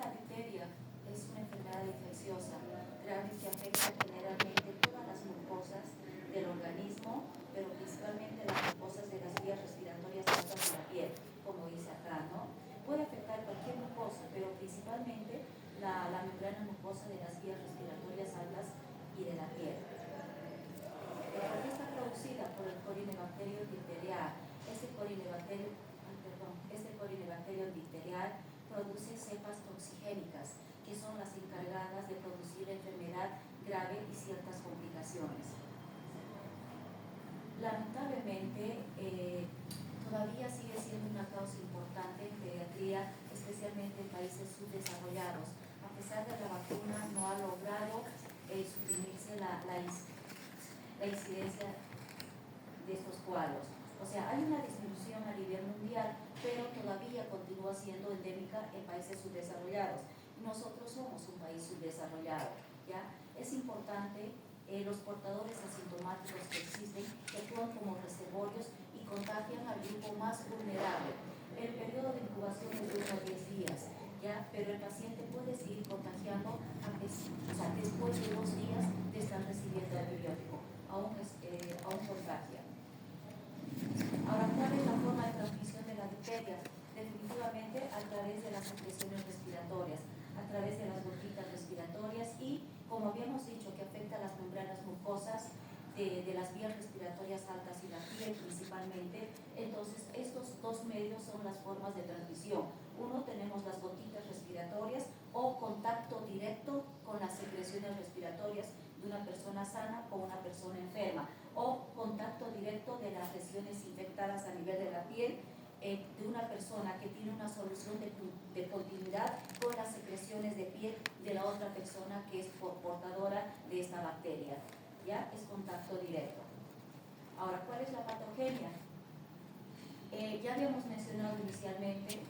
la difteria es una enfermedad infecciosa grave que afecta generalmente todas las mucosas del organismo, pero principalmente las mucosas de las vías respiratorias altas de la piel, como dice acá, ¿no? Puede afectar cualquier mucosa, pero principalmente la membrana mucosa de las vías respiratorias altas y de la piel. ¿Por qué está producida por el Corynebacterium difteriae? Este Corynebacterium difteriae produce cepas toxigénicas, que son las encargadas de producir enfermedad grave y ciertas complicaciones. Lamentablemente, todavía sigue siendo una causa importante en pediatría, especialmente en países subdesarrollados. A pesar de la vacuna, no ha logrado suprimirse la incidencia de estos cuadros. O sea, hay una disminución a nivel mundial, pero todavía continúa siendo endémica en países subdesarrollados. Nosotros somos un país subdesarrollado, ¿ya? Es importante, los portadores asintomáticos que existen, que actúan como reservorios y contagian al grupo más vulnerable. El periodo de incubación es de 1 a 10 días, ¿ya? Pero el paciente puede seguir contagiando después de 2 días de estar recibiendo antibiótico, aún contagia. Ahora, ¿cuál es la forma de transmisión de la difteria? Definitivamente a través de las secreciones respiratorias, a través de las gotitas respiratorias y, como habíamos dicho, que afecta a las membranas mucosas de las vías respiratorias altas y la piel principalmente. Entonces, estos dos medios son las formas de transmisión. Uno, tenemos las gotitas respiratorias o contacto directo con las secreciones respiratorias de una persona sana con una persona enferma, o contacto directo de las lesiones infectadas a nivel de la piel de una persona que tiene una solución de continuidad con las secreciones de piel de la otra persona que es portadora de esta bacteria. ¿Ya? Es contacto directo. Ahora, ¿cuál es la patogenia? Ya habíamos mencionado inicialmente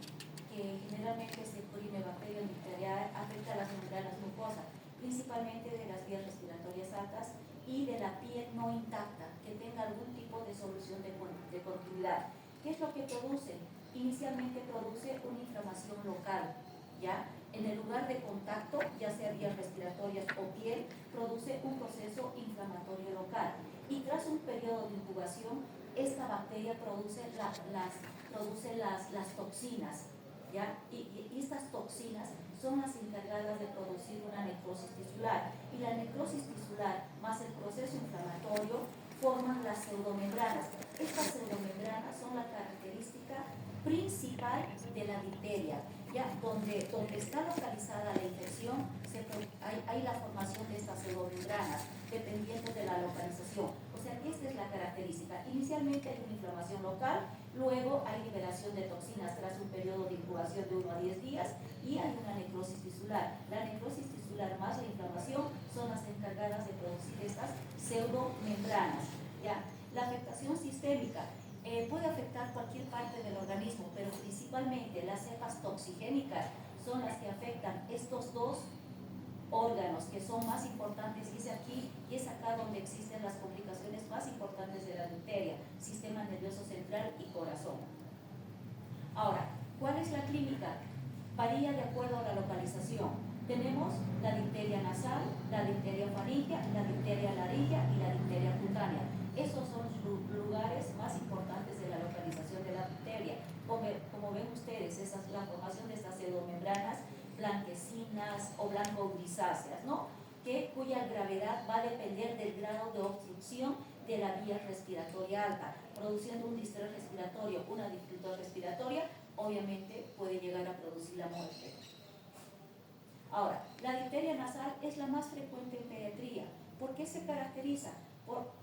que generalmente este Corynebacterium difteriae afecta a las membranas mucosas, principalmente de las vías respiratorias altas y de la piel no intacta, que tenga algún tipo de solución de continuidad. ¿Qué es lo que produce? Inicialmente produce una inflamación local, ¿ya? En el lugar de contacto, ya sea vías respiratorias o piel, produce un proceso inflamatorio local. Y tras un periodo de incubación, esta bacteria produce las toxinas, ¿ya? Y estas toxinas son las encargadas de producir una necrosis tisular. Y la necrosis tisular más el proceso inflamatorio forman las pseudomembranas. Estas pseudomembranas son la característica principal de la difteria, ya donde está localizada la infección, hay la formación de estas pseudomembranas, dependiendo de la localización. O sea, esta es la característica. Inicialmente hay una inflamación local, luego hay liberación de toxinas tras un periodo de incubación de 1 a 10 días y hay una necrosis tisular. La necrosis tisular más la inflamación son las encargadas de producir estas pseudomembranas, ¿ya? La afectación sistémica puede afectar cualquier parte del organismo, pero principalmente las cepas toxigénicas son las que afectan estos dos órganos que son más importantes, y es aquí y es acá donde existen las complicaciones más importantes de la difteria: sistema nervioso central y corazón. Ahora, ¿cuál es la clínica? Varía de acuerdo a la localización. Tenemos la difteria nasal, la difteria faríngea, la difteria laríngea y la difteria cutánea. Esos son los lugares más importantes de la localización de la difteria. Como ven ustedes, esa es la formación de estas pseudomembranas blanquecinas o blanco-grisáceas, ¿no? Cuya gravedad va a depender del grado de obstrucción de la vía respiratoria alta, produciendo un distrés respiratorio, una dificultad respiratoria, obviamente puede llegar a producir la muerte. Ahora, la difteria nasal es la más frecuente en pediatría. ¿Por qué se caracteriza?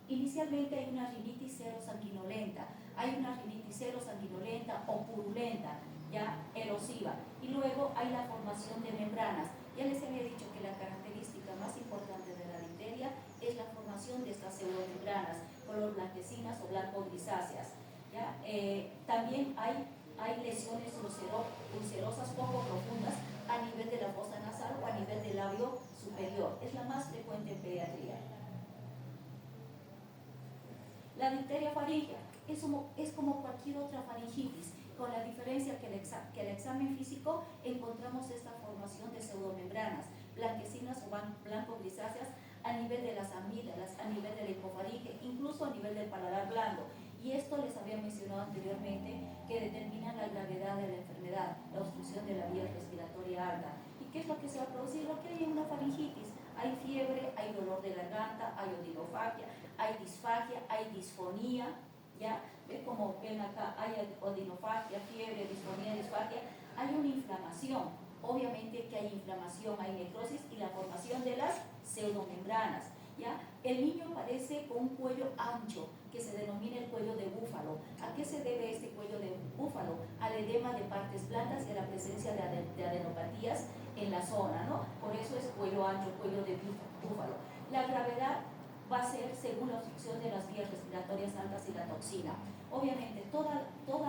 Inicialmente hay una rinitis serosanguinolenta, o purulenta, ya erosiva, y luego hay la formación de membranas. Ya les había dicho que la característica más importante de la difteria es la formación de estas pseudomembranas, color blanquecinas o blanco-grisáceas. También hay lesiones ulcerosas poco profundas a nivel de la fosa nasal o a nivel del labio superior. Es la más frecuente en pediatría. La difteria faríngea es como cualquier otra faringitis. con la diferencia que el examen físico encontramos esta formación de pseudomembranas blanquecinas o blanco-grisáceas a nivel de las amígdalas, a nivel de la hipofaringe, incluso a nivel del paladar blando. Y esto les había mencionado anteriormente, que determina la gravedad de la enfermedad, la obstrucción de la vía respiratoria alta. ¿Y qué es lo que se va a producir? Lo que hay en una faringitis. Hay fiebre, hay dolor de garganta, hay odinofagia, hay disfagia, hay disfonía, ¿ya? ¿Ve? Como ven acá, hay odinofagia, fiebre, disfonía, disfagia, hay una inflamación. Obviamente que hay inflamación, hay necrosis y la formación de las pseudomembranas, ¿ya? El niño aparece con un cuello ancho, que se denomina el cuello de búfalo. ¿A qué se debe este cuello de búfalo? Al edema de partes blandas y a la presencia de adenopatías en la zona, ¿no? Por eso es cuello ancho, cuello de búfalo. La gravedad va a ser según la obstrucción de las vías respiratorias altas y la toxina. Obviamente, toda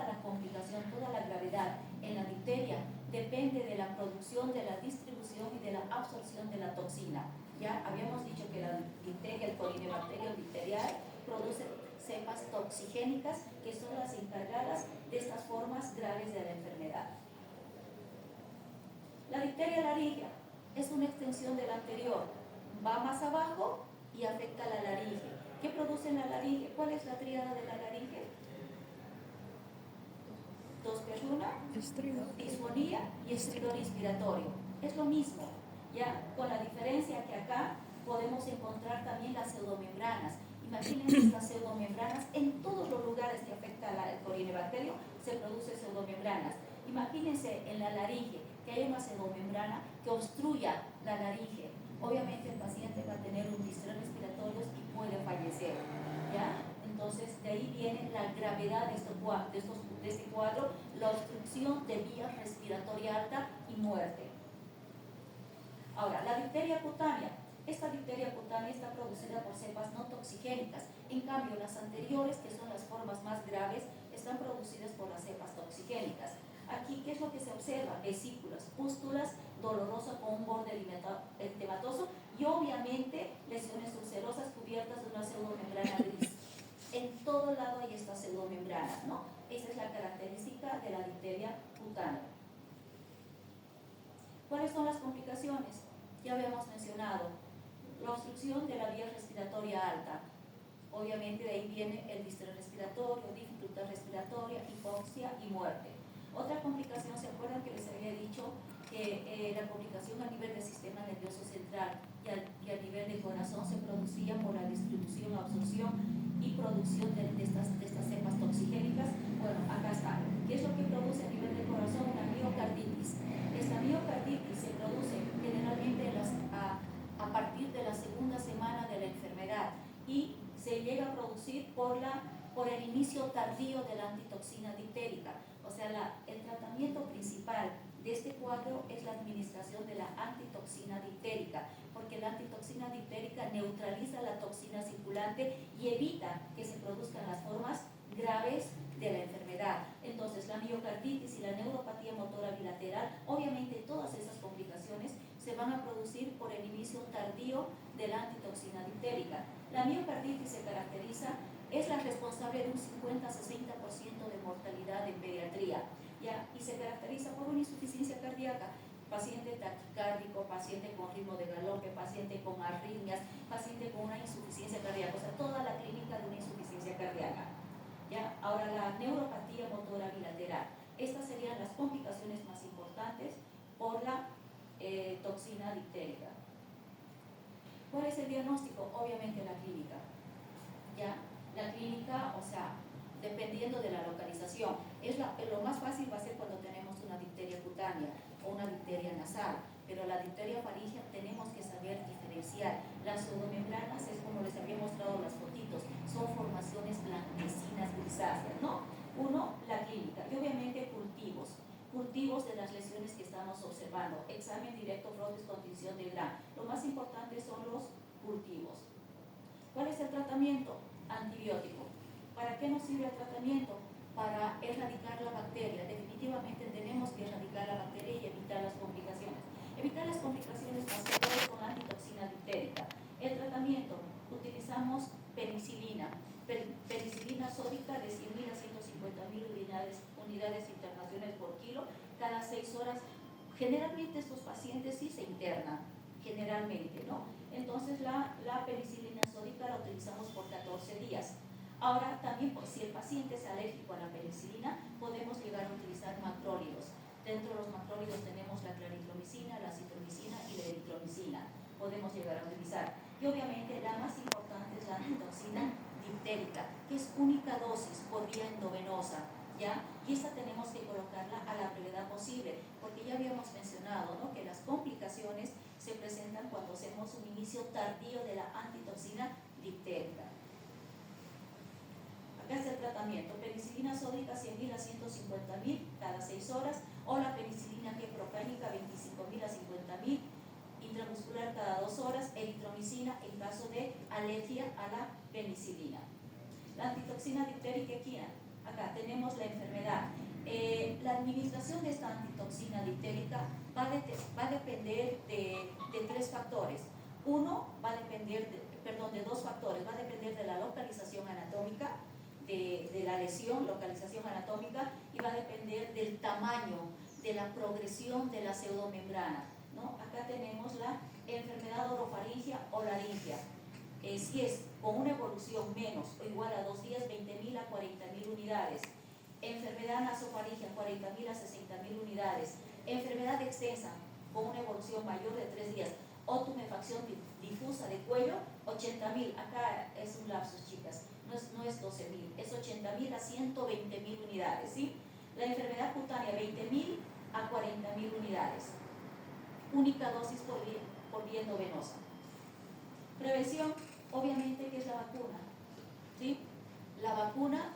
la complicación, toda la gravedad en la difteria depende de la producción, de la distribución y de la absorción de la toxina. Ya habíamos dicho que la difteria, el Corynebacterium difteriae, produce cepas toxigénicas que son las encargadas de estas formas graves de la enfermedad. La difteria laríngea es una extensión de la anterior, va más abajo y afecta a la laringe. ¿Qué produce en la laringe? ¿Cuál es la tríada de la laringe? Tosperruna, disfonía y estridor inspiratorio. Es lo mismo, ya, con la diferencia que acá podemos encontrar también las pseudomembranas. Imagínense estas pseudomembranas en todos los lugares que afecta el Corynebacterium se producen pseudomembranas. Imagínense en la laringe que hay una pseudomembrana que obstruya la laringe. Obviamente el paciente va a tener un distrés respiratorio y puede fallecer, ¿ya? Entonces de ahí viene la gravedad de este cuadro, la obstrucción de vía respiratoria alta y muerte. Ahora, la difteria cutánea. Esta difteria cutánea está producida por cepas no toxigénicas. En cambio, las anteriores, que son las formas más graves, están producidas por las cepas toxigénicas. Aquí, ¿qué es lo que se observa? Vesículas, pústulas, dolorosa con un borde eritematoso y obviamente lesiones ulcerosas cubiertas de una pseudomembrana gris. En todo lado hay estas pseudomembranas, ¿no? Esa es la característica de la difteria cutánea. ¿Cuáles son las complicaciones? Ya habíamos mencionado la obstrucción de la vía respiratoria alta. Obviamente de ahí viene el distrés respiratorio, dificultad respiratoria, hipoxia y muerte. Otra complicación, ¿se acuerdan que les había dicho que la complicación a nivel del sistema nervioso central y a nivel del corazón se producía por la distribución, absorción y producción de estas cepas toxigénicas? Bueno, acá está. ¿Qué es lo que produce a nivel del corazón? Una miocarditis. Esta miocarditis se produce generalmente a partir de la segunda semana de la enfermedad y se llega a producir por el inicio tardío de la antitoxina diftérica. O sea, el tratamiento principal de este cuadro es la administración de la antitoxina diftérica, porque la antitoxina diftérica neutraliza la toxina circulante y evita que se produzcan las formas graves de la enfermedad. Entonces, la miocarditis y la neuropatía motora bilateral, obviamente todas esas complicaciones se van a producir por el inicio tardío de la antitoxina diftérica. La miocarditis se caracteriza, es la responsable de un 50-60% de mortalidad en pediatría, ¿ya? Y se caracteriza por una insuficiencia cardíaca, paciente taquicárdico, paciente con ritmo de galope, paciente con arritmias, paciente con una insuficiencia cardíaca, o sea, toda la clínica de una insuficiencia cardíaca, ¿ya? Ahora, la neuropatía motora bilateral. Estas serían las complicaciones más importantes por la toxina diftérica. ¿Cuál es el diagnóstico? Obviamente la clínica, ¿ya? La clínica, o sea, dependiendo de la localización, lo más fácil va a ser cuando tenemos una difteria cutánea o una difteria nasal, pero la difteria faríngea tenemos que saber diferenciar. Las pseudomembranas es como les había mostrado las fotitos, son formaciones blanquecinas grisáceas, ¿no? Uno, la clínica, y obviamente cultivos de las lesiones que estamos observando, examen directo, frotis, contención de Gram. Lo más importante son los cultivos. ¿Cuál es el tratamiento? Antibiótico. ¿Para qué nos sirve el tratamiento? Para erradicar la bacteria. Definitivamente tenemos que erradicar la bacteria y evitar las complicaciones. Evitar las complicaciones más que todo con antitoxina diftérica. El tratamiento, utilizamos penicilina sódica de 100.000 a 150.000 unidades unidades internacionales por kilo cada 6 horas. Generalmente estos pacientes sí se internan, generalmente, ¿no? Entonces la penicilina sódica la utilizamos por 14 días. Ahora también, pues, si el paciente es alérgico a la penicilina, podemos llegar a utilizar macrólidos. Dentro de los macrólidos tenemos la claritromicina, la citromicina y la eritromicina. Podemos llegar a utilizar. Y obviamente la más importante es la antitoxina diptérica, que es única dosis por vía endovenosa, ¿ya? Y esta tenemos que colocarla a la brevedad posible, porque ya habíamos mencionado, ¿no?, que las complicaciones se presentan cuando hacemos un inicio tardío de la antitoxina diptérica. Acá es el tratamiento: penicilina sódica 100.000 a 150.000 cada 6 horas, o la penicilina G propénica 25.000 a 50.000 intramuscular cada 2 horas, eritromicina en caso de alergia a la penicilina. La antitoxina diptérica equina, acá tenemos la enfermedad. La administración de esta antitoxina diptérica va a depender de 3 factores. Uno va a depender de 2 factores. Va a depender de la localización anatómica, de la lesión, localización anatómica, y va a depender del tamaño, de la progresión de la pseudomembrana, ¿no? Acá tenemos la enfermedad orofaringia o laringia. Si es con una evolución menos o igual a 2 días, 20.000 a 40.000 unidades. Enfermedad nasofaringia, 40.000 a 60.000 unidades. Enfermedad extensa con una evolución mayor de 3 días. O tumefacción difusa de cuello, 80.000. Acá es un lapsus, chicas. No es 12.000, es 80.000 a 120.000 unidades, ¿sí? La enfermedad cutánea, 20.000 a 40.000 unidades. Única dosis por vía endovenosa. Prevención, obviamente, que es la vacuna, ¿sí? La vacuna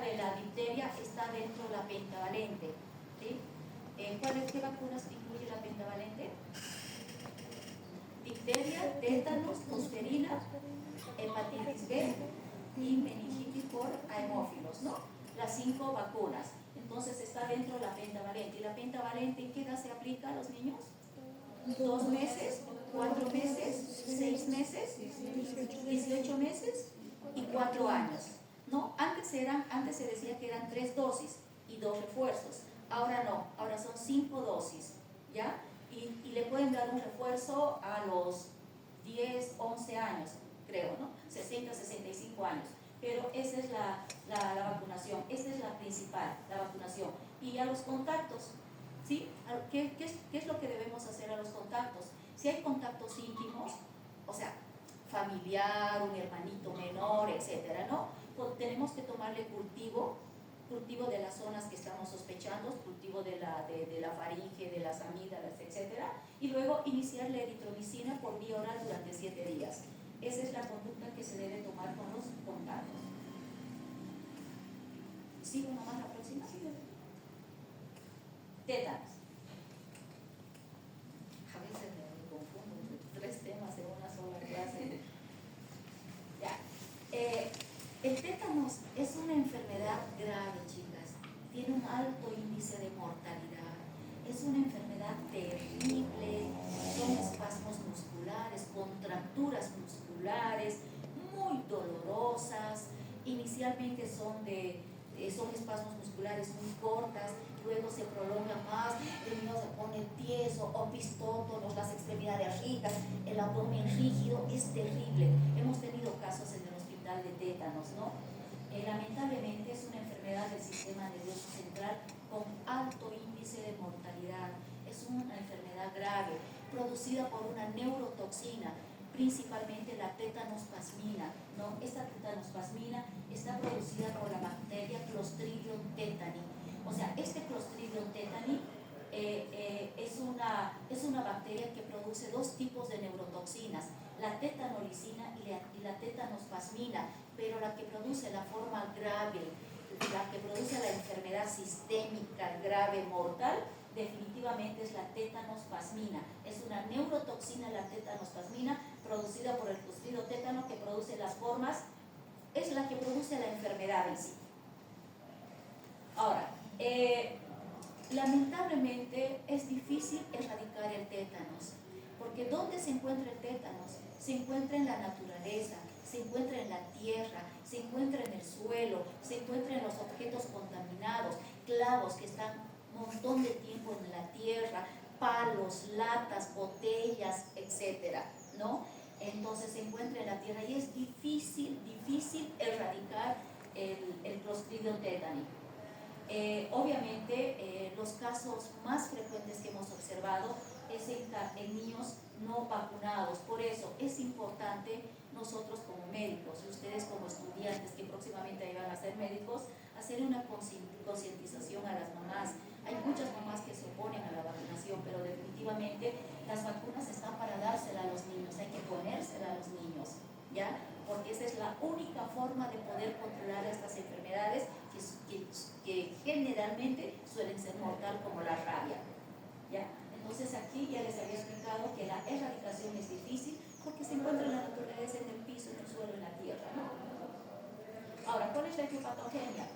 de la difteria está dentro de la pentavalente, ¿sí? ¿Qué vacunas incluye la pentavalente? Difteria, tétanos, tosferina, hepatitis B y meningitis por haemófilos, ¿no? Las 5 vacunas. Entonces está dentro de la pentavalente. ¿Y la pentavalente en qué edad se aplica a los niños? 2 meses, 4 meses, 6 meses, 18 meses y 4 años, ¿no? Antes se decía que eran 3 dosis y 2 refuerzos. Ahora no, ahora son 5 dosis, ¿ya? Y le pueden dar un refuerzo a los 10, 11 años, creo, ¿no? 60, 65 años. Pero esa es la vacunación, esta es la principal, la vacunación. Y a los contactos, ¿sí? ¿Qué es lo que debemos hacer a los contactos? Si hay contactos íntimos, o sea, familiar, un hermanito menor, etcétera, ¿no? Pues tenemos que tomarle cultivo de las zonas que estamos sospechando, cultivo de la faringe, de las amígdalas, etcétera, y luego iniciar la eritromicina por vía oral durante 7 días. Esa es la conducta que se debe tomar con los contactos. ¿Sigo nomás la próxima? Tétanos. A veces me confundo entre 3 temas en una sola clase. Ya. El tétanos es una enfermedad grave, chicas. Tiene un alto índice de mortalidad. Es una enfermedad terrible. Son espasmos musculares, contracturas musculares, muy dolorosas. Inicialmente son espasmos musculares muy cortas, luego se prolonga más, el niño se pone tieso, opistótonos, las extremidades rígidas, el abdomen rígido. Es terrible. Hemos tenido casos en el hospital de tétanos, ¿no? Lamentablemente es una enfermedad del sistema nervioso central con alto índice de mortalidad. Es una enfermedad grave, producida por una neurotoxina, principalmente la tetanospasmina, ¿no? Esta tetanospasmina está producida por la bacteria Clostridium tetani. O sea, este Clostridium tetani es una bacteria que produce 2 tipos de neurotoxinas, la tetanolicina y la tetanospasmina, pero la que produce la forma grave, la que produce la enfermedad sistémica grave mortal, definitivamente es la tetanospasmina. Es una neurotoxina, la tetanospasmina, producida por el Clostridio tétano, que produce las formas, es la que produce la enfermedad en sí. Ahora, lamentablemente es difícil erradicar el tétanos, porque ¿dónde se encuentra el tétanos? Se encuentra en la naturaleza, se encuentra en la tierra, se encuentra en el suelo, se encuentra en los objetos contaminados, clavos que están un montón de tiempo en la tierra, palos, latas, botellas, etcétera, ¿no? Entonces se encuentra en la tierra y es difícil erradicar el Clostridium tetani. Obviamente, los casos más frecuentes que hemos observado es en niños no vacunados. Por eso es importante nosotros como médicos y ustedes como estudiantes que próximamente van a ser médicos, hacer una concientización a las mamás. Hay muchas mamás que se oponen a la vacunación, pero definitivamente las vacunas están para dársela a los niños, hay que ponérsela a los niños, ¿ya? Porque esa es la única forma de poder controlar estas enfermedades que generalmente suelen ser mortal, como la rabia, ¿ya? Entonces aquí ya les había explicado que la erradicación es difícil porque se encuentra en la naturaleza, en el piso, en el suelo, en la tierra, ¿no? Ahora, ¿cuál es la etiopatogenia?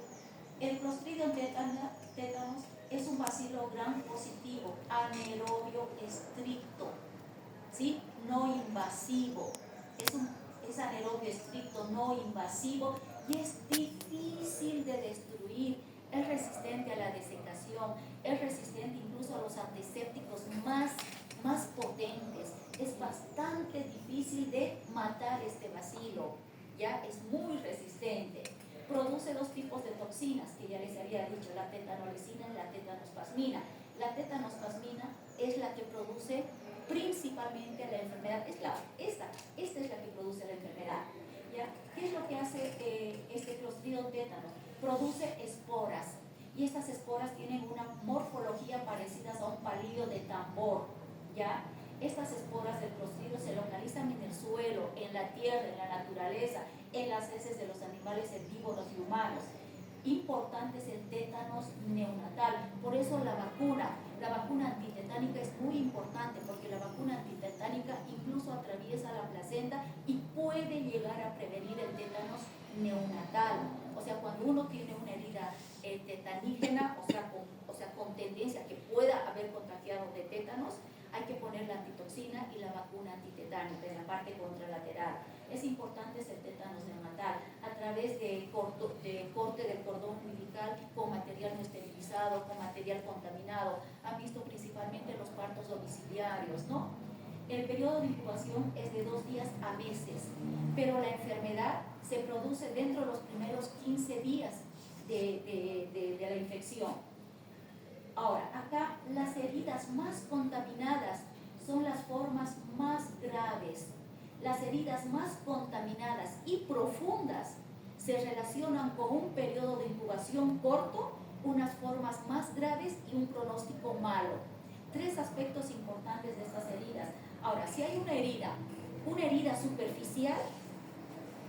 El Clostridium tétanos es un bacilo gram positivo, anaerobio estricto, ¿sí? No invasivo. Es anaerobio estricto, no invasivo, y es difícil de destruir. Es resistente a la desecación, es resistente incluso a los antisépticos más potentes. Es bastante difícil de matar este bacilo, ya es muy resistente. Produce dos tipos de toxinas que ya les había dicho, la tetanolecina y la tetanospasmina. La tetanospasmina es la que produce principalmente la enfermedad, esta es la que produce la enfermedad, ¿ya? ¿Qué es lo que hace este Clostridium tétanos? Produce esporas, y estas esporas tienen una morfología parecida a un palillo de tambor, ¿ya? Estas esporas del Clostridio se localizan en el suelo, en la tierra, en la naturaleza, en las heces de los animales herbívoros y humanos. Importante es el tétanos neonatal, por eso la vacuna antitetánica es muy importante, porque la vacuna antitetánica incluso atraviesa la placenta y puede llegar a prevenir el tétanos neonatal. O sea, cuando uno tiene una herida tetanígena, o sea, con tendencia que pueda haber contagiado de tétanos, hay que poner la antitoxina y la vacuna antitetánica en la parte contralateral. Es importante el tétanos neonatal a través de corte del cordón umbilical con material no esterilizado, con material contaminado. Han visto principalmente los partos domiciliarios, ¿no? El periodo de incubación es de 2 días a meses, pero la enfermedad se produce dentro de los primeros 15 días de la infección. Ahora, acá las heridas más contaminadas son las formas más graves. Las heridas más contaminadas y profundas se relacionan con un periodo de incubación corto, unas formas más graves y un pronóstico malo. 3 aspectos importantes de estas heridas. Ahora, si hay una herida superficial,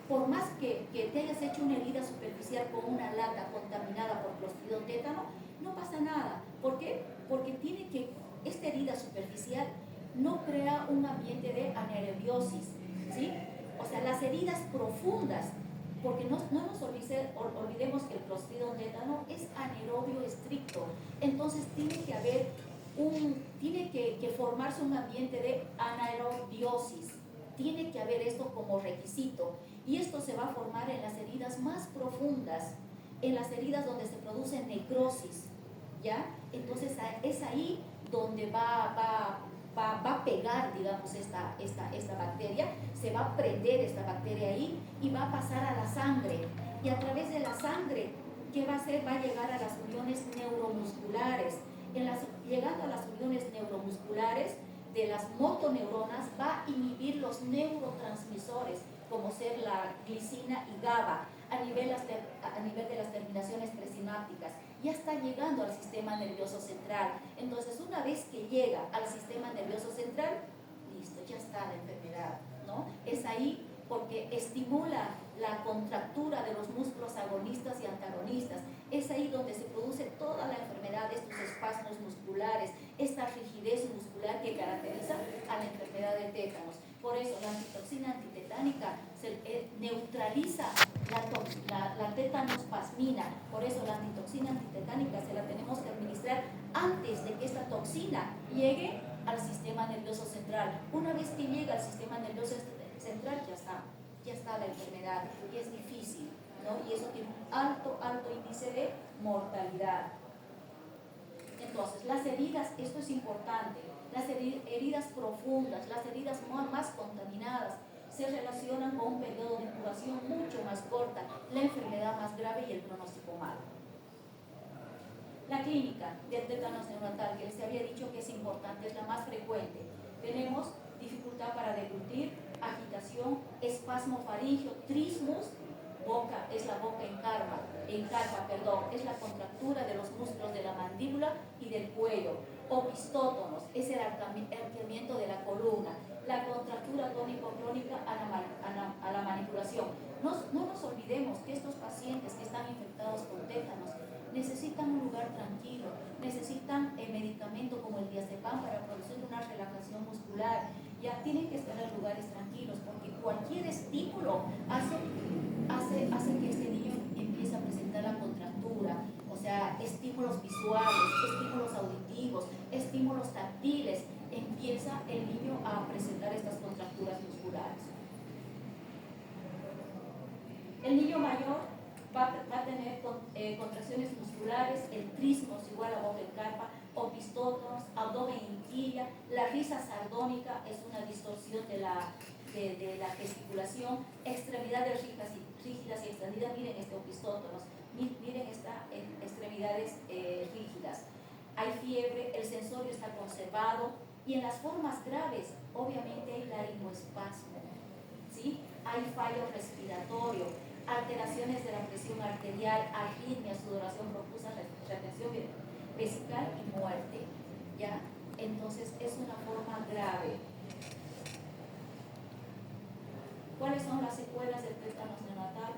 por más que te hayas hecho una herida superficial con una lata contaminada por Clostridium tétano, no pasa nada. ¿Por qué? Porque esta herida superficial no crea un ambiente de anaerobiosis, ¿sí? O sea, las heridas profundas, porque no nos olvidemos que el Clostridium tétano es anaerobio estricto, entonces tiene que formarse un ambiente de anaerobiosis, tiene que haber esto como requisito, y esto se va a formar en las heridas más profundas, en las heridas donde se produce necrosis, ¿ya? Entonces es ahí donde va a pegar, digamos, esta bacteria, se va a prender esta bacteria ahí y va a pasar a la sangre, y a través de la sangre, ¿qué va a hacer? Va a llegar a las uniones neuromusculares. Llegando a las uniones neuromusculares de las motoneuronas, va a inhibir los neurotransmisores, como ser la glicina y GABA, a nivel de las terminaciones presinápticas. Ya está llegando al sistema nervioso central. Entonces, una vez que llega al sistema nervioso central, listo, ya está la enfermedad, ¿no? Es ahí porque estimula la contractura de los músculos agonistas y antagonistas. Es ahí donde se produce toda la enfermedad, estos espasmos musculares, esta rigidez muscular que caracteriza a la enfermedad de tétanos. Por eso la antitoxina antitetánica neutraliza la tetanospasmina. Por eso la antitoxina antitetánica se la tenemos que administrar antes de que esta toxina llegue al sistema nervioso central. Una vez que llega al sistema nervioso central, ya está. ya está la enfermedad y es difícil, ¿no? Y eso tiene un alto índice de mortalidad. Entonces, las heridas, esto es importante, las heridas profundas, las heridas más contaminadas, se relacionan con un periodo de incubación mucho más corta, la enfermedad más grave y el pronóstico malo. La clínica del tétanos neonatal, que les había dicho que es importante, es la más frecuente. Tenemos dificultad para deglutir, agitación, espasmo faríngeo, trismus, boca, es la boca en carpa, es la contractura de los músculos de la mandíbula y del cuello, opistótonos, es el arqueamiento de la columna, la contractura tónico-crónica a la manipulación. No nos olvidemos que estos pacientes que están infectados con tétanos necesitan un lugar tranquilo, necesitan medicamento como el diazepam para producir una relajación muscular, ya tienen que estar en lugares tranquilos porque cualquier estímulo hace que este niño empiece a presentar la contractura, o sea, estímulos visuales, estímulos auditivos, estímulos táctiles, empieza el niño a presentar estas contracturas musculares. El niño mayor va a tener contracciones musculares, el trismus igual a boca en carpa, opistótonos, abdomen en quilla, la risa sardónica es una distorsión de la gesticulación, extremidades rígidas y extendidas, miren este opistótonos, miren estas extremidades rígidas. Hay fiebre, el sensorio está conservado y en las formas graves obviamente hay laringoespasmo, ¿sí? Hay fallo respiratorio, alteraciones de la presión arterial, arritmia, sudoración profusa, retención vesical y muerte, ¿ya? Entonces es una forma grave. ¿Cuáles son las secuelas del tétanos neonatal?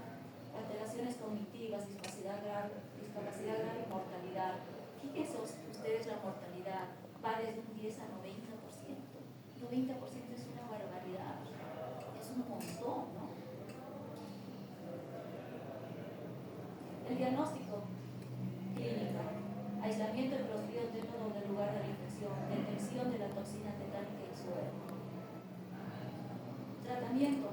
Alteraciones cognitivas, discapacidad grave y mortalidad. Fíjense ustedes la mortalidad, va desde un 10 a 90%. 90% es una barbaridad, es un montón, ¿no? El diagnóstico clínico, aislamiento del clostridio tétano del lugar de la infección, detección de la toxina tetánica y suero. Tratamiento,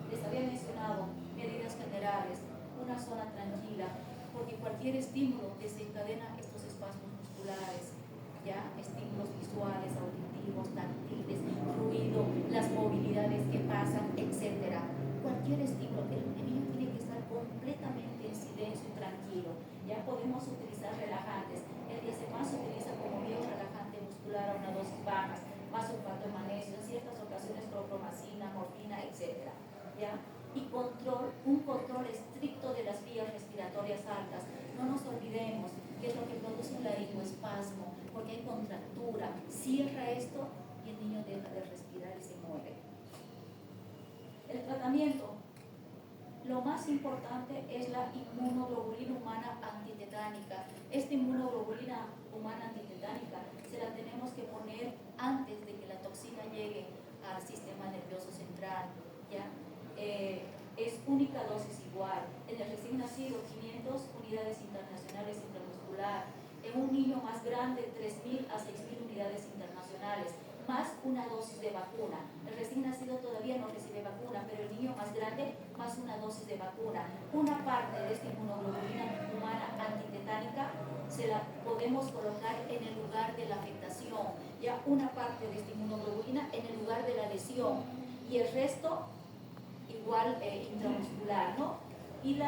les había mencionado, medidas generales, una zona tranquila, porque cualquier estímulo desencadena estos espasmos musculares, ya, estímulos visuales, auditivos, táctiles, ruido, las movilidades que pasan, etc. Cualquier estímulo, el niño tiene que estar completamente en silencio y tranquilo. Ya podemos utilizar relajantes. El diazepam se utiliza como biorelajante muscular a una dosis baja, más sulfato de magnesio, en ciertas ocasiones clorpromacina, morfina, etc. ¿Ya? Y un control estricto de las vías respiratorias altas. No nos olvidemos que es lo que produce un laringoespasmo, porque hay contractura. Cierra esto y el niño deja de respirar y se muere. El tratamiento, lo más importante es la inmunoglobulina humana antitetánica. Esta inmunoglobulina humana antitetánica se la tenemos que poner antes de que la toxina llegue al sistema nervioso central, ¿ya? Es única dosis igual. En el recién nacido, 500 unidades internacionales intramuscular. En un niño más grande, 3.000 a 6.000 unidades internacionales, más una dosis de vacuna. El recién nacido todavía no recibe vacuna, pero el niño más grande, más una dosis de vacuna. Una parte de esta inmunoglobulina humana antitetánica se la podemos colocar en el lugar de la afectación, ya una parte de esta inmunoglobulina en el lugar de la lesión y el resto igual intramuscular, ¿no? Y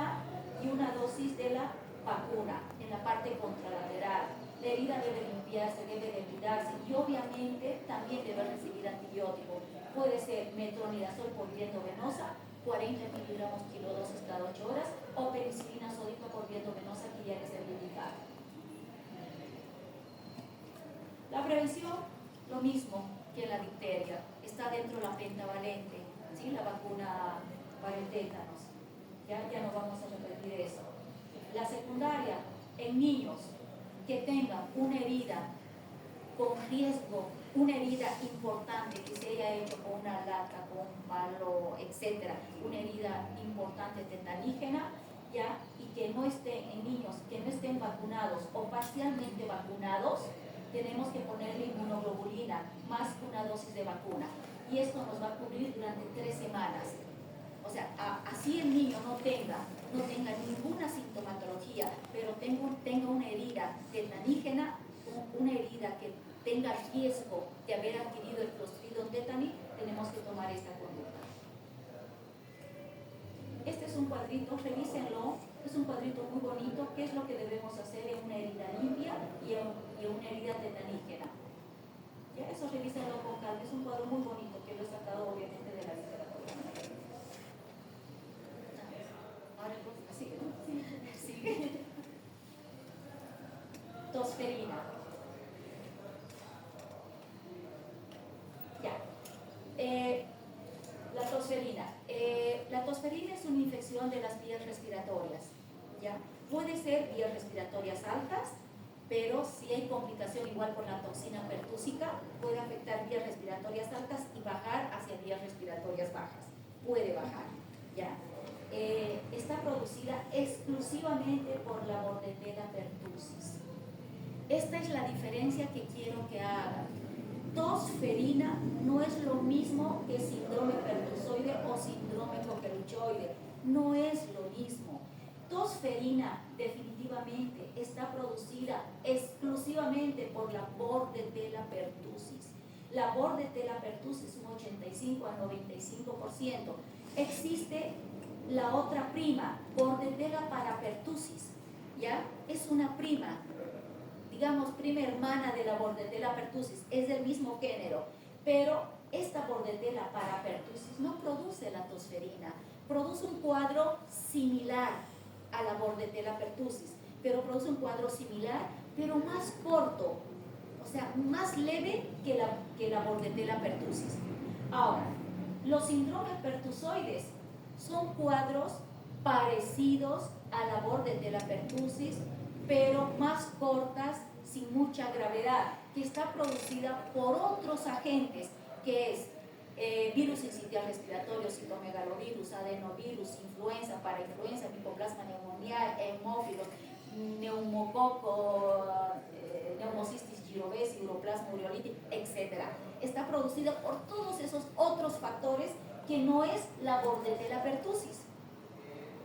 una dosis de la vacuna en la parte contralateral. La herida debe limpiarse, debe debilitarse y obviamente también debe recibir antibiótico. Puede ser metronidazol por vía endovenosa, 40 miligramos kilodosis cada 8 horas, o penicilina sódica por vía endovenosa que ya les he indicado. La prevención, lo mismo que la difteria, está dentro de la pentavalente, ¿sí? La vacuna para el tétanos. Ya no vamos a repetir eso. La secundaria, en niños que tengan una herida con riesgo, una herida importante que se haya hecho con una lata, con un palo, etc., una herida importante tetanígena, ya, y que no estén en niños que no estén vacunados o parcialmente vacunados, tenemos que ponerle inmunoglobulina más una dosis de vacuna y esto nos va a cubrir durante 3 semanas. O O sea, así el niño no tenga ninguna sintomatología, pero tenga una herida tetanígena, una herida que tenga riesgo de haber adquirido el Clostridium tetani, tenemos que tomar esta conducta. Este es un cuadrito, revísenlo, es un cuadrito muy bonito. ¿Qué es lo que debemos hacer en una herida limpia y en una herida tetanígena? Ya, eso revísenlo con calma, es un cuadro muy bonito que lo he sacado obviamente de la literatura. Ahora sigue, ¿no? Sigue. Tosferina. Ya. La tosferina. La tosferina es una infección de las vías respiratorias. ¿Ya? Puede ser vías respiratorias altas, pero si hay complicación igual con la toxina pertúsica, puede afectar vías respiratorias altas y bajar hacia vías respiratorias bajas. Puede bajar. ¿Ya? Está producida exclusivamente por la Bordetella pertussis. Esta es la diferencia que quiero que hagan. Tosferina no es lo mismo que síndrome pertussoide o síndrome coqueluchoide. No es lo mismo. Tosferina definitivamente está producida exclusivamente por la Bordetella pertussis. La Bordetella pertussis un 85 al 95%. Existe la otra prima, Bordetella parapertussis, ¿ya? Es una prima, digamos prima hermana de la Bordetella pertussis, es del mismo género, pero esta Bordetella parapertussis no produce la tosferina, produce un cuadro similar a la Bordetella pertussis, pero produce un cuadro similar, pero más corto, o sea, más leve que la Bordetella pertussis. Ahora, los síndromes pertussoides son cuadros parecidos a la Bordetella pertussis, pero más cortas, sin mucha gravedad, que está producida por otros agentes, que es virus sincitial respiratorio, citomegalovirus, adenovirus, influenza, parainfluenza, micoplasma pneumoniae, hemófilos, neumococo, neumocistis girovesi, uroplasma ureolitis, etc. Está producida por todos esos otros factores que no es la Bordetella pertussis.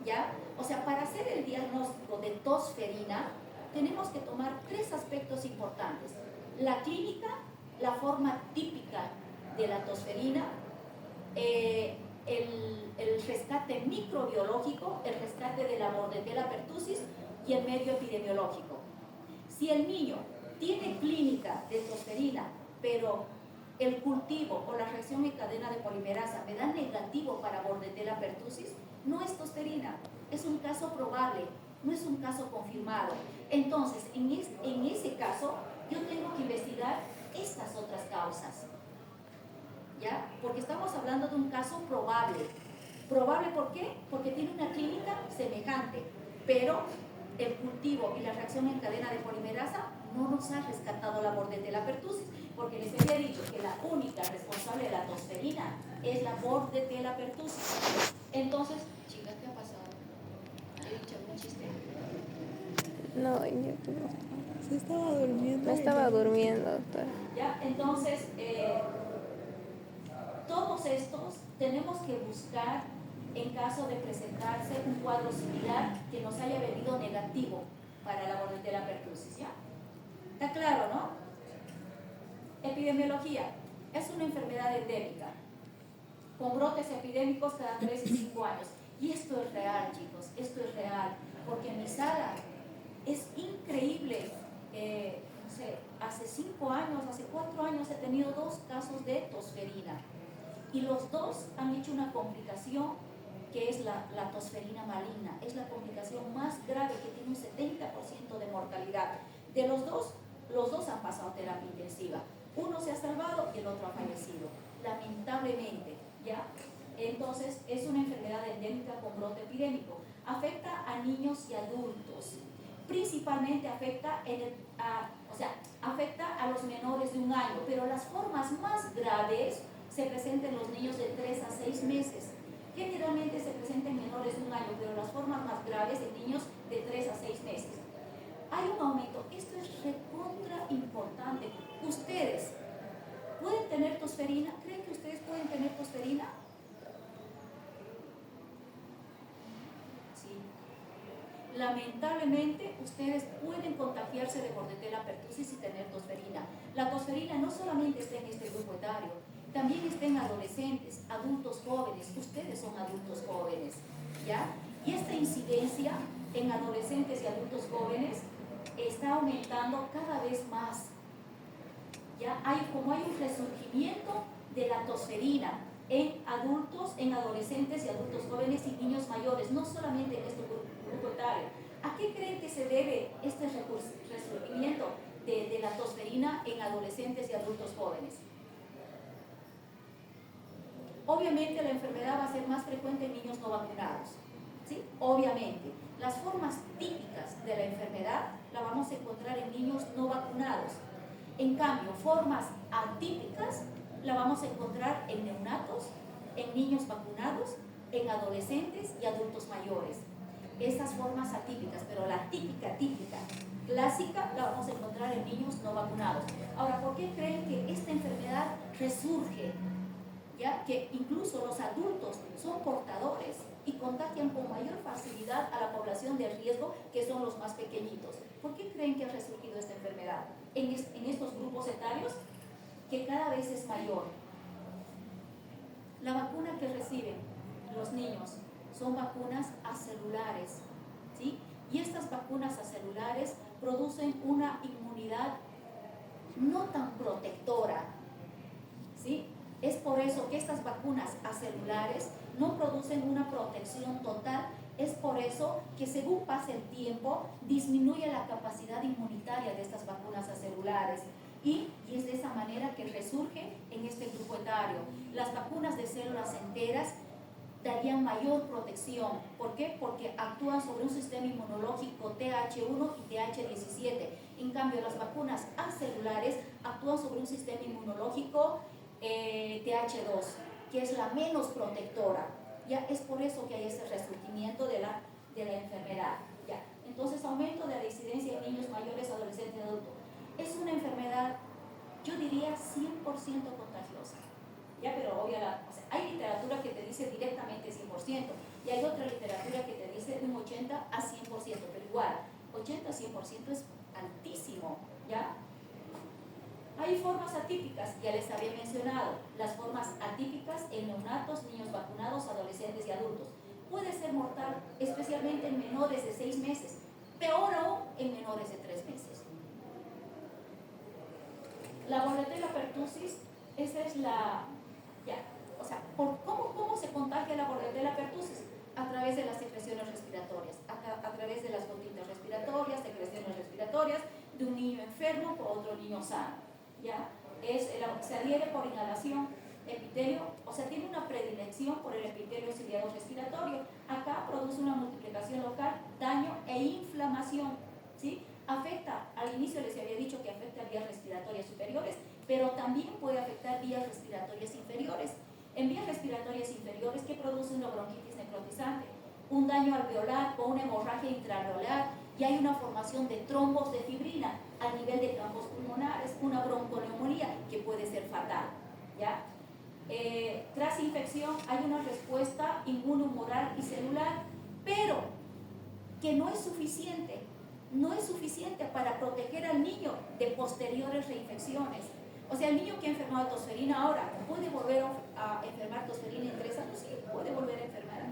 ¿Ya? O sea, para hacer el diagnóstico de tosferina, tenemos que tomar tres aspectos importantes. La clínica, la forma típica de la tosferina, el rescate microbiológico, el rescate de la Bordetella pertussis y el medio epidemiológico. Si el niño tiene clínica de tosferina, pero el cultivo o la reacción en cadena de polimerasa me da negativo para Bordetella pertussis, no es tosferina, es un caso probable, no es un caso confirmado. Entonces, en ese caso, yo tengo que investigar estas otras causas, ¿ya? Porque estamos hablando de un caso probable. ¿Probable por qué? Porque tiene una clínica semejante, pero el cultivo y la reacción en cadena de polimerasa no nos ha rescatado la Bordetella pertussis, porque les había dicho que la única responsable de la tosferina es la Bordetella pertussis. Entonces, chicas, ¿qué ha pasado? ¿He dicho algún chiste? No, se estaba durmiendo. Me estaba durmiendo. ¿Ya? Entonces, todos estos tenemos que buscar en caso de presentarse un cuadro similar que nos haya venido negativo para la Bordetella pertussis, ¿ya? ¿Está claro, no? Epidemiología. Es una enfermedad endémica, con brotes epidémicos cada 3 y 5 años. Y esto es real, chicos, esto es real, porque en mi sala es increíble. No sé, hace 5 años, hace 4 años he tenido 2 casos de tosferina. Y los 2 han hecho una complicación que es la tosferina maligna. Es la complicación más grave, que tiene un 70% de mortalidad. De los dos han pasado terapia intensiva. Uno se ha salvado y el otro ha fallecido, lamentablemente, ¿ya? Entonces, es una enfermedad endémica con brote epidémico. Afecta a niños y adultos. Principalmente afecta afecta a los menores de 1 año, pero las formas más graves se presentan en los niños de 3 a 6 meses. Generalmente se presentan en menores de 1 año, pero las formas más graves en niños de 3 a 6 meses. Hay un aumento. Esto es recontra importante. ¿Ustedes pueden tener tosferina? ¿Creen que ustedes pueden tener tosferina? lamentablemente ustedes pueden contagiarse de Bordetella pertussis y tener tosferina. La tosferina no solamente está en este grupo etario, también está en adolescentes, adultos jóvenes. Ustedes son adultos jóvenes, ¿ya? Y esta incidencia en adolescentes y adultos jóvenes está aumentando cada vez más. ¿Ya? Como hay un resurgimiento de la tosferina en adultos, en adolescentes y adultos jóvenes y niños mayores, no solamente en este grupo etario. ¿A qué creen que se debe este resurgimiento de la tosferina en adolescentes y adultos jóvenes? Obviamente la enfermedad va a ser más frecuente en niños no vacunados, ¿sí? Obviamente. Las formas típicas de la enfermedad la vamos a encontrar en niños no vacunados. En cambio, formas atípicas la vamos a encontrar en neonatos, en niños vacunados, en adolescentes y adultos mayores. Estas formas atípicas, pero la típica, clásica, la vamos a encontrar en niños no vacunados. Ahora, ¿por qué creen que esta enfermedad resurge? ¿Ya? Que incluso los adultos son portadores y contagian con mayor facilidad a la población de riesgo, que son los más pequeñitos. ¿Por qué creen que ha resurgido esta enfermedad en estos grupos etarios? Que cada vez es mayor. La vacuna que reciben los niños son vacunas acelulares, ¿sí? Y estas vacunas acelulares producen una inmunidad no tan protectora, ¿sí? Es por eso que estas vacunas acelulares no producen una protección total. Es por eso que según pasa el tiempo disminuye la capacidad inmunitaria de estas vacunas acelulares y es de esa manera que resurge en este grupo etario. Las vacunas de células enteras darían mayor protección. ¿Por qué? Porque actúan sobre un sistema inmunológico TH1 y TH17. En cambio, las vacunas acelulares actúan sobre un sistema inmunológico TH2, que es la menos protectora. Ya es por eso que hay ese resurgimiento de la enfermedad. Ya. Entonces, aumento de la incidencia en niños mayores, adolescentes y adultos. Es una enfermedad, yo diría, 100% contagiosa. Ya, pero obviamente, hay literatura que te dice directamente 100% y hay otra literatura que te dice un 80 a 100%, pero igual, 80 a 100% es altísimo, ¿ya? Hay formas atípicas, ya les había mencionado, las formas atípicas en neonatos, niños vacunados, adolescentes y adultos. Puede ser mortal, especialmente en menores de 6 meses, peor aún en menores de 3 meses. La Bordetella pertussis, esa es la... Ya, o sea, ¿cómo se contagia la Bordetella pertussis? A través de las secreciones respiratorias, a través de las gotitas respiratorias, secreciones respiratorias de un niño enfermo por otro niño sano. ¿Ya? Se adhiere por inhalación, epitelio, o sea, tiene una predilección por el epitelio ciliado respiratorio. Acá produce una multiplicación local, daño e inflamación, ¿sí? Afecta, al inicio les había dicho que afecta vías respiratorias superiores, pero también puede afectar vías respiratorias inferiores. En vías respiratorias inferiores, ¿qué produce una bronquitis necrotizante? Un daño alveolar o una hemorragia intraalveolar, y hay una formación de trombos de fibrina a nivel de campos pulmonares, una bronconeumonía que puede ser fatal, ¿ya? Tras infección hay una respuesta inmunohumoral y celular, pero que no es suficiente para proteger al niño de posteriores reinfecciones. O sea, el niño que ha enfermado de tosferina ahora, ¿puede volver a enfermar tosferina en 3 años? Sí, puede volver a enfermar,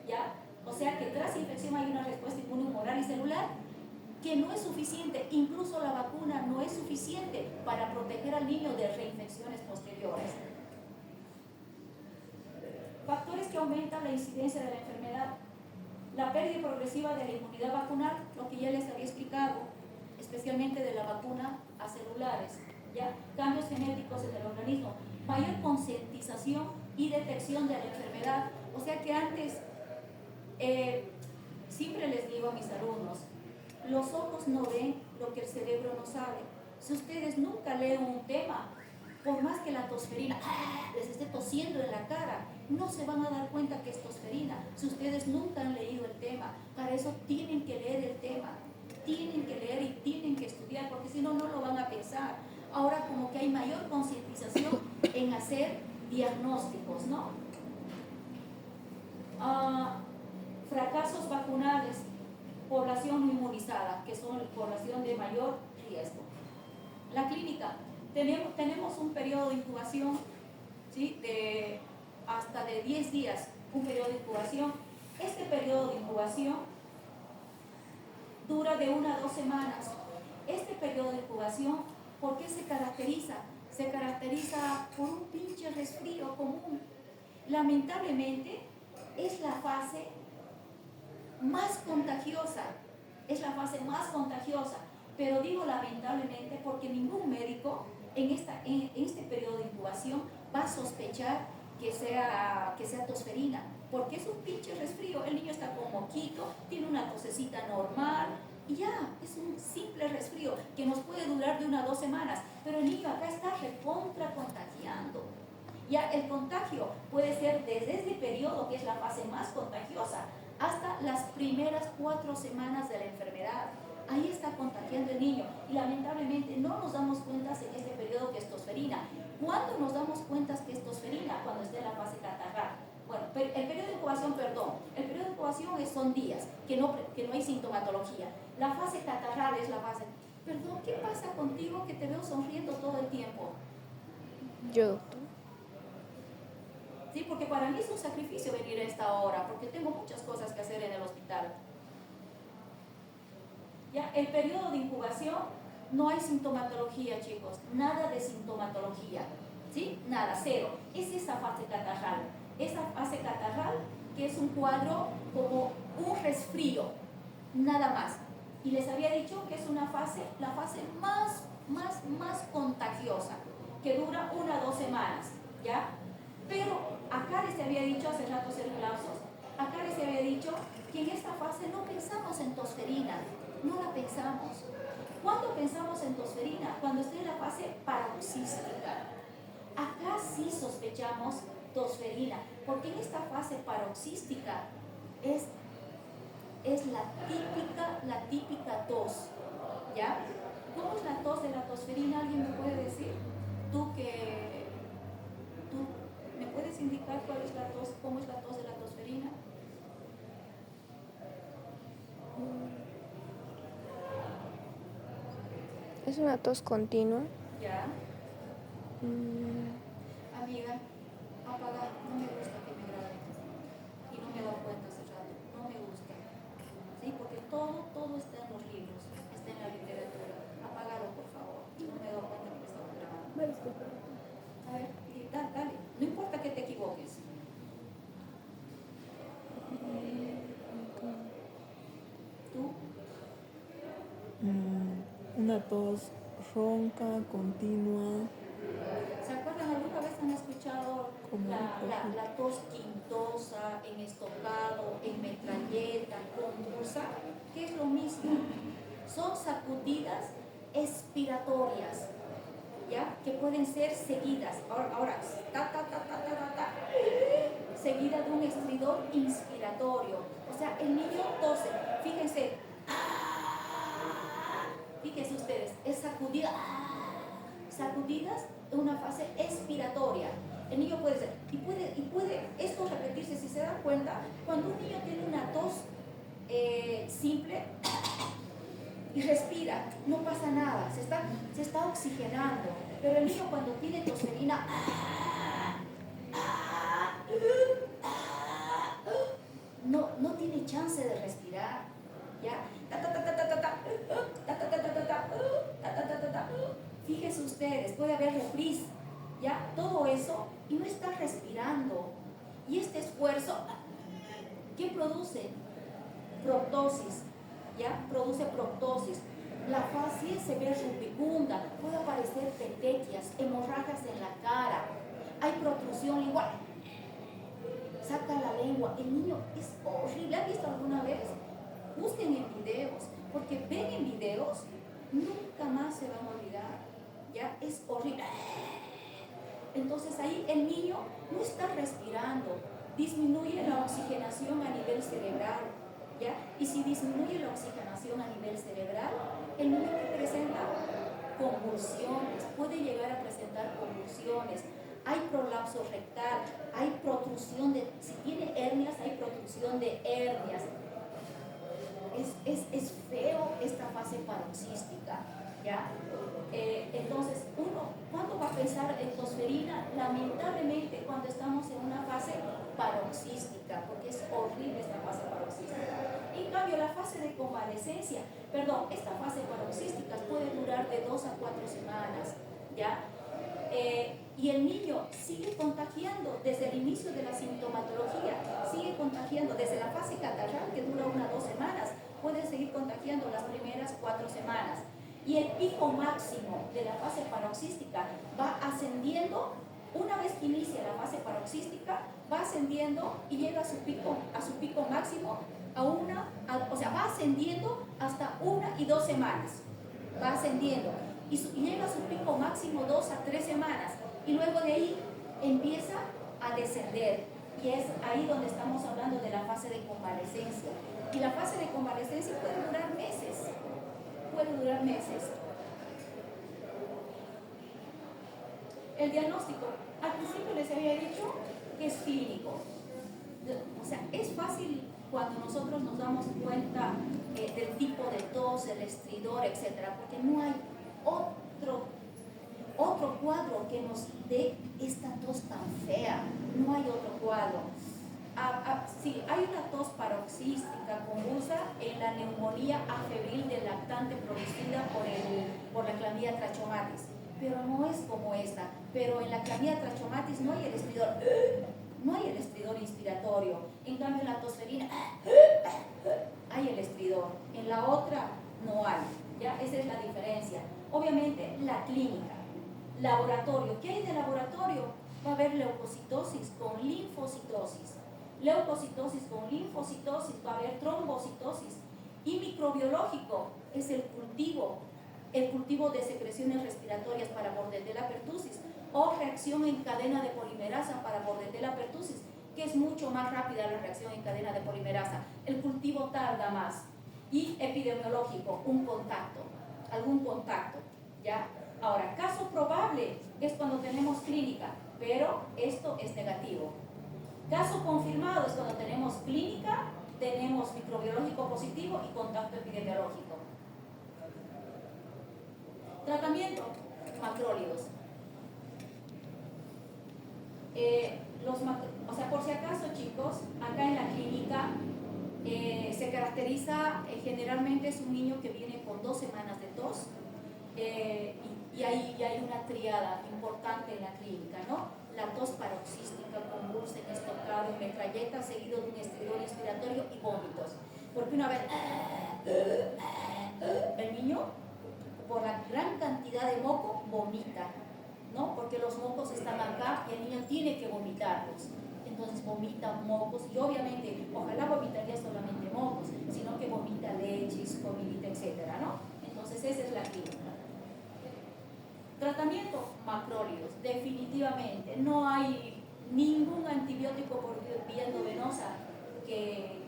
¿ya? O sea que tras infección hay una respuesta inmunohumoral y celular que no es suficiente, incluso la vacuna no es suficiente para proteger al niño de reinfecciones posteriores. Factores que aumentan la incidencia de la enfermedad: la pérdida progresiva de la inmunidad vacunal, lo que ya les había explicado, especialmente de la vacuna a celulares, ¿ya? Cambios genéticos en el organismo, mayor concientización y detección de la enfermedad. O sea que antes, siempre les digo a mis alumnos, los ojos no ven lo que el cerebro no sabe. Si ustedes nunca leen un tema, por más que la tosferina les esté tosiendo en la cara, no se van a dar cuenta que es tosferina si ustedes nunca han leído el tema. Para eso tienen que leer el tema, tienen que leer y tienen que estudiar, porque si no, no lo van a pensar. Ahora como que hay mayor concientización en hacer diagnósticos, ¿no? Fracasos vacunales. población no inmunizada, que son población de mayor riesgo. La clínica, tenemos un periodo de incubación, ¿sí? Hasta de 10 días, un periodo de incubación. Este periodo de incubación dura de 1 a 2 semanas. Este periodo de incubación, ¿por qué se caracteriza? Se caracteriza por un pinche resfrío común. Lamentablemente, es la fase más contagiosa. Es la fase más contagiosa. Pero digo lamentablemente porque ningún médico en este periodo de incubación va a sospechar que sea tosferina, porque es un pinche resfrío. El niño está con moquito, tiene una tosecita normal y ya, es un simple resfrío que nos puede durar de 1 a 2 semanas, pero el niño acá está recontra contagiando. Ya el contagio puede ser desde este periodo, que es la fase más contagiosa, hasta las primeras 4 semanas de la enfermedad. Ahí está contagiando el niño y lamentablemente no nos damos cuenta en este periodo que es tosferina. ¿Cuándo nos damos cuenta que es tosferina? Cuando esté en la fase catarral. Bueno, el periodo de incubación, el periodo de incubación son días, que no hay sintomatología. La fase catarral es la fase, perdón, ¿qué pasa contigo que te veo sonriendo todo el tiempo? Yo. Sí, porque para mí es un sacrificio venir a esta hora, porque tengo muchas cosas que hacer en el hospital. Ya, el periodo de incubación no hay sintomatología, chicos, nada de sintomatología, ¿sí? Nada, cero. Es esa fase catarral. Esa fase catarral que es un cuadro como un resfrío, nada más. Y les había dicho que es la fase más contagiosa, que dura 1 a 2 semanas, ¿ya? Pero acá les había dicho, hace rato hacer lapsos, acá les había dicho que en esta fase no pensamos en tosferina, no la pensamos. ¿Cuándo pensamos en tosferina? Cuando esté en la fase paroxística. Acá sí sospechamos tosferina, porque en esta fase paroxística es la típica tos, ¿ya? ¿Cómo es la tos de la tosferina? ¿Alguien me puede decir? ¿Tú me puedes indicar cuál es la tos, cómo es la tos de la tosferina? Es una tos continua. ¿Ya? Amiga, apaga, no me gusta que me graben. Y no me he dado cuenta hace rato, no me gusta. ¿Sí? Porque todo está en los libros, está en la literatura. Apágalo, por favor. No me he dado cuenta que me estaba grabando. A ver, dale, no importa que te equivoques. ¿Tú? Una tos ronca, continua. ¿Se acuerdan? ¿Alguna vez han escuchado la tos quintosa, en estocado, en metralleta, convulsa? ¿Qué es lo mismo? Son sacudidas expiratorias, ¿ya? Que pueden ser seguidas. Ahora, seguida de un estridor inspiratorio. O sea, el niño tose. Fíjense ustedes, es sacudidas en una fase expiratoria. El niño puede ser, y puede esto repetirse, si se dan cuenta, cuando un niño tiene una tos simple y respira, no pasa nada, se está oxigenando, pero el niño cuando tiene tosferina, no tiene chance de respirar, ¿ya? Fíjense ustedes, puede haber reprise, ¿ya? Todo eso y no está respirando. Y este esfuerzo, ¿qué produce? Proptosis, ¿ya? Produce proptosis. La fase se ve rubicunda, puede aparecer petequias, hemorragias en la cara, hay protrusión igual. Saca la lengua, el niño es horrible. ¿Han visto alguna vez? Busquen en videos, porque ven en videos, nunca más se van a olvidar, ¿ya? Es horrible. Entonces ahí el niño no está respirando, disminuye la oxigenación a nivel cerebral, ¿ya? Y si disminuye la oxigenación a nivel cerebral, el niño que presenta convulsiones, puede llegar a presentar convulsiones. Hay prolapso rectal, hay protrusión si tiene hernias, hay protrusión de hernias. es feo esta fase paroxística, ¿ya? Entonces, uno, ¿cuándo va a pensar en tosferina? Lamentablemente, cuando estamos en una fase paroxística, porque es horrible esta fase paroxística. En cambio, la fase de convalescencia, esta fase paroxística puede durar de 2 a 4 semanas, ¿ya? Y el niño sigue contagiando desde el inicio de la sintomatología, sigue contagiando desde la fase catarral, que dura 1 a 2 semanas, puede seguir contagiando las primeras 4 semanas. Y el pico máximo de la fase paroxística va ascendiendo, una vez que inicia la fase paroxística, va ascendiendo y llega a su pico máximo, va ascendiendo hasta 1 y 2 semanas, va ascendiendo. Y llega a su pico máximo 2 a 3 semanas, y luego de ahí empieza a descender, y es ahí donde estamos hablando de la fase de convalescencia. Y la fase de convalescencia puede durar meses. El diagnóstico, al principio les había dicho que es clínico. O sea, es fácil cuando nosotros nos damos cuenta del tipo de tos, el estridor, etcétera, porque no hay otro cuadro que nos dé esta tos tan fea. No hay otro cuadro. Sí, hay una tos paroxística convulsa en la neumonía afebril del lactante producida por la Clamidia trachomatis, pero no es como esta. Pero en la Clamidia trachomatis no hay el estridor inspiratorio. En cambio, en la tosferina hay el estridor. En la otra no hay. ¿Ya? Esa es la diferencia. Obviamente, la clínica. Laboratorio. ¿Qué hay de laboratorio? Va a haber leucocitosis con linfocitosis. Leucocitosis con linfocitosis, va a haber trombocitosis. Y microbiológico es el cultivo de secreciones respiratorias para Bordetella pertussis, o reacción en cadena de polimerasa para Bordetella pertussis, que es mucho más rápida la reacción en cadena de polimerasa. El cultivo tarda más. Y epidemiológico, algún contacto, ¿ya? Ahora, caso probable es cuando tenemos clínica, pero esto es negativo. Caso confirmado es cuando tenemos clínica, tenemos microbiológico positivo y contacto epidemiológico. Tratamiento, macrólidos. Por si acaso, chicos, acá en la clínica se caracteriza, generalmente es un niño que viene con 2 semanas de tos, y hay una triada importante en la clínica, ¿no? La tos paroxística, convulsa, en estocado, en metralleta, seguido de un estridor inspiratorio y vómitos. Porque una vez el niño, por la gran cantidad de moco, vomita, ¿no? Porque los mocos están acá y el niño tiene que vomitarlos. Entonces vomita mocos, y obviamente, ojalá vomitaría solamente mocos, sino que vomita leches, comidita, etcétera, ¿no? Entonces esa es la clínica. Tratamiento, macrólidos, definitivamente. No hay ningún antibiótico por vía endovenosa que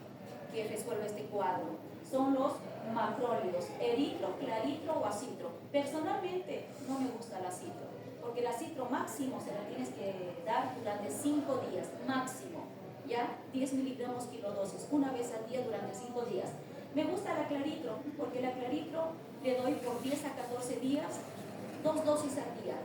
resuelva este cuadro. Son los macrólidos, eritro, claritro o acitro. Personalmente no me gusta el acitro, porque el acitro máximo se la tienes que dar durante 5 días, máximo, ¿ya? 10 miligramos kilodosis, una vez al día durante 5 días. Me gusta la claritro, porque la claritro le doy por 10 a 14 días, 2 dosis al día,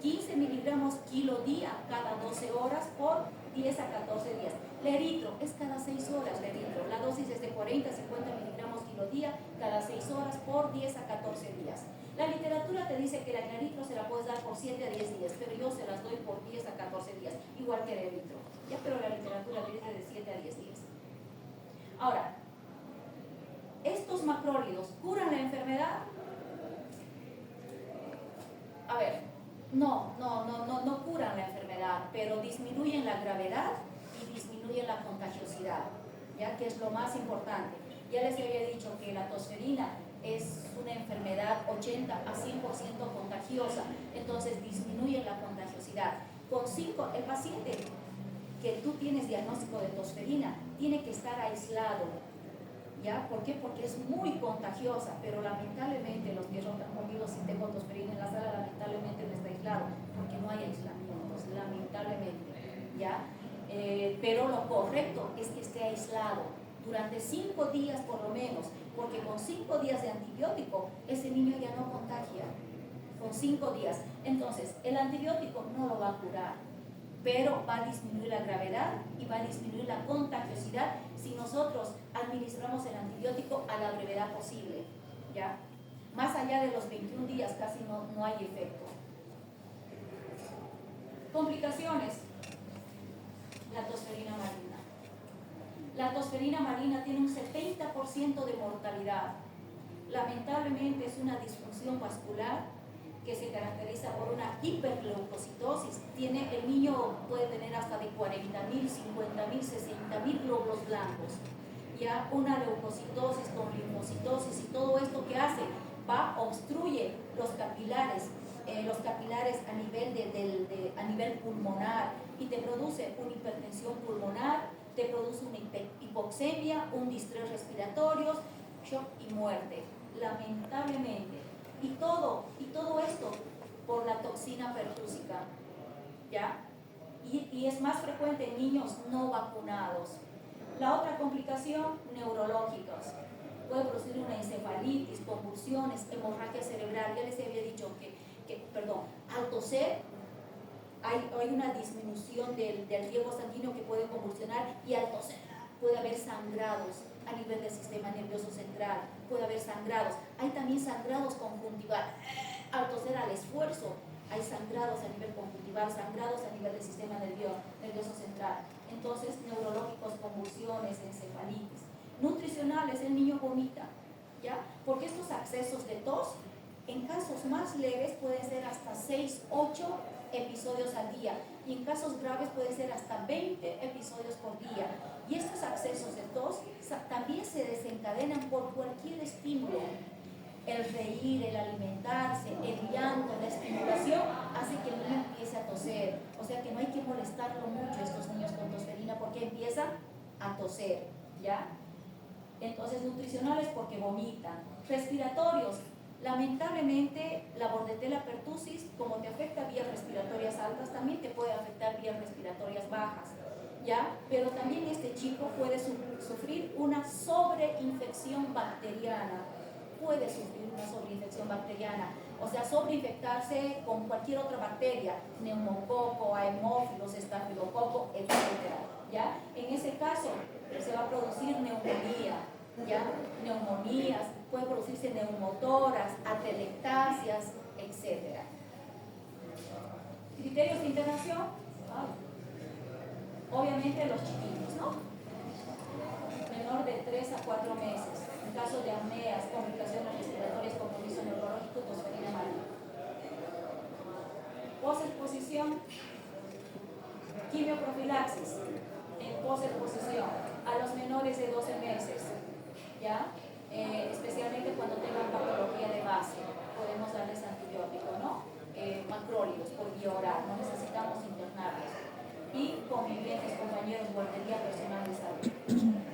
15 miligramos kilo día cada 12 horas por 10 a 14 días. La eritro es cada 6 horas, la eritro. La dosis es de 40 a 50 miligramos kilo día cada 6 horas por 10 a 14 días. La literatura te dice que la eritro se la puedes dar por 7 a 10 días, pero yo se las doy por 10 a 14 días, igual que la eritro. Ya, pero la literatura te dice de 7 a 10 días. Ahora, ¿estos macrólidos curan la enfermedad? A ver, no curan la enfermedad, pero disminuyen la gravedad y disminuyen la contagiosidad, ya que es lo más importante. Ya les había dicho que la tosferina es una enfermedad 80 a 100% contagiosa, entonces disminuye la contagiosidad. El paciente que tú tienes diagnóstico de tosferina tiene que estar aislado, ¿ya? ¿Por qué? Porque es muy contagiosa, pero lamentablemente los que rotan conmigo, si tengo tosferina en la sala, lamentablemente no está aislado, porque no hay aislamientos, lamentablemente, ¿ya? Pero lo correcto es que esté aislado, durante 5 días por lo menos, porque con 5 días de antibiótico ese niño ya no contagia, con 5 días. Entonces, el antibiótico no lo va a curar, pero va a disminuir la gravedad y va a disminuir la contagiosidad si nosotros administramos el antibiótico a la brevedad posible, ¿ya? Más allá de los 21 días casi no hay efecto. Complicaciones. La tosferina marina. La tosferina marina tiene un 70% de mortalidad. Lamentablemente es una disfunción vascular que se caracteriza por una hiperleucocitosis. El niño puede tener hasta de 40.000, 50.000, 60.000 glóbulos blancos. Ya una leucocitosis con linfocitosis y todo esto que hace, obstruye los capilares a nivel pulmonar y te produce una hipertensión pulmonar, te produce una hipoxemia, un distrés respiratorio, shock y muerte, lamentablemente. Y todo esto por la toxina pertúsica, ¿ya? Y es más frecuente en niños no vacunados. La otra complicación, neurológicas. Puede producir una encefalitis, convulsiones, hemorragia cerebral. Ya les había dicho que al toser hay una disminución del riego sanguíneo que puede convulsionar, y al toser puede haber sangrados a nivel del sistema nervioso central, puede haber sangrados. Hay también sangrados conjuntivales. Al toser, al esfuerzo, hay sangrados a nivel conjuntival, sangrados a nivel del sistema nervioso central. Entonces, neurológicos, convulsiones, encefalitis. Nutricionales, el niño vomita, ¿ya? Porque estos accesos de tos, en casos más leves, pueden ser hasta 6, 8 episodios al día, y en casos graves puede ser hasta 20 episodios por día. Y estos accesos de tos también se desencadenan por cualquier estímulo. El reír, el alimentarse, el llanto, la estimulación hace que el niño empiece a toser. O sea que no hay que molestarlo mucho a estos niños con tosferina, porque empiezan a toser, ¿ya? Entonces, nutricionales, porque vomitan. Respiratorios. Lamentablemente, la Bordetella pertussis, como te afecta vías respiratorias altas, también te puede afectar vías respiratorias bajas, ¿ya? Pero también este chico puede sufrir una sobreinfección bacteriana. Puede sufrir una sobreinfección bacteriana, o sea, sobreinfectarse con cualquier otra bacteria, neumococo, haemófilos, estafilococo, etc., ¿ya? En ese caso, se va a producir neumonía, ¿ya? Neumonías, puede producirse neumotoras, atelectasias, etc. Criterios de internación, obviamente los chiquitos, ¿no? Menor de 3 a 4 meses. En caso de apneas, complicaciones respiratorias, compromiso neurológico, tosferina marina. Posexposición, quimioprofilaxis en posexposición a los menores de 12 meses, ¿ya? Especialmente cuando tengan patología de base, podemos darles antibiótico, ¿no? Macrólidos por vía oral, no necesitamos internarlos. Y convivientes, compañeros, guardería, personal de salud.